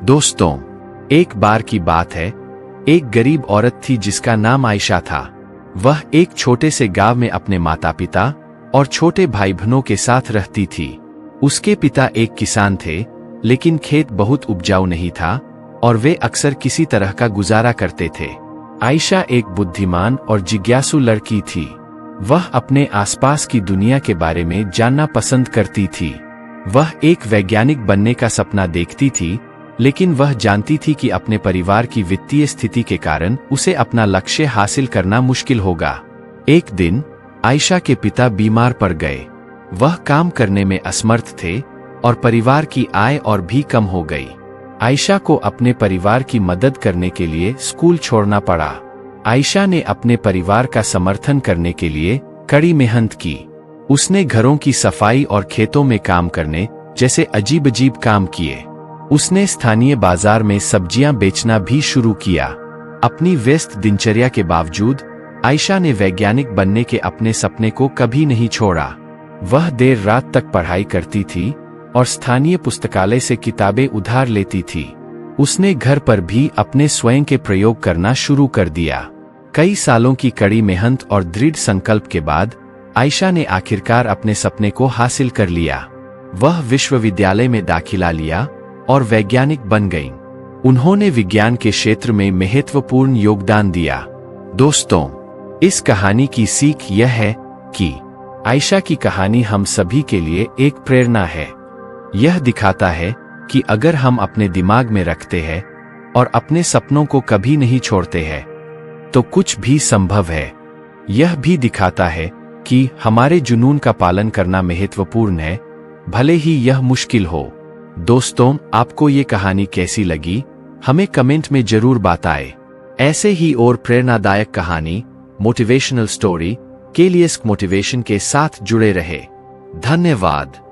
दोस्तों, एक बार की बात है, एक गरीब औरत थी जिसका नाम आयशा था। वह एक छोटे से गांव में अपने माता पिता और छोटे भाई बहनों के साथ रहती थी। उसके पिता एक किसान थे, लेकिन खेत बहुत उपजाऊ नहीं था और वे अक्सर किसी तरह का गुजारा करते थे। आयशा एक बुद्धिमान और जिज्ञासु लड़की थी। वह अपने आसपास की दुनिया के बारे में जानना पसंद करती थी। वह एक वैज्ञानिक बनने का सपना देखती थी, लेकिन वह जानती थी कि अपने परिवार की वित्तीय स्थिति के कारण उसे अपना लक्ष्य हासिल करना मुश्किल होगा। एक दिन आयशा के पिता बीमार पड़ गए। वह काम करने में असमर्थ थे और परिवार की आय और भी कम हो गई। आयशा को अपने परिवार की मदद करने के लिए स्कूल छोड़ना पड़ा। आयशा ने अपने परिवार का समर्थन करने के लिए कड़ी मेहनत की। उसने घरों की सफाई और खेतों में काम करने जैसे अजीब-अजीब काम किए। उसने स्थानीय बाजार में सब्जियां बेचना भी शुरू किया। अपनी व्यस्त दिनचर्या के बावजूद आयशा ने वैज्ञानिक बनने के अपने सपने को कभी नहीं छोड़ा। वह देर रात तक पढ़ाई करती थी और स्थानीय पुस्तकालय से किताबें उधार लेती थी। उसने घर पर भी अपने स्वयं के प्रयोग करना शुरू कर दिया। कई सालों की कड़ी मेहनत और दृढ़ संकल्प के बाद आयशा ने आखिरकार अपने सपने को हासिल कर लिया। वह विश्वविद्यालय में दाखिला लिया और वैज्ञानिक बन गईं। उन्होंने विज्ञान के क्षेत्र में महत्वपूर्ण योगदान दिया। दोस्तों, इस कहानी की सीख यह है कि आयशा की कहानी हम सभी के लिए एक प्रेरणा है। यह दिखाता है कि अगर हम अपने दिमाग में रखते हैं और अपने सपनों को कभी नहीं छोड़ते हैं, तो कुछ भी संभव है। यह भी दिखाता है कि हमारे जुनून का पालन करना महत्वपूर्ण है, भले ही यह मुश्किल हो। दोस्तों, आपको ये कहानी कैसी लगी, हमें कमेंट में जरूर बताएं। ऐसे ही और प्रेरणादायक कहानी, मोटिवेशनल स्टोरी के लिए मोटिवेशन के साथ जुड़े रहे। धन्यवाद।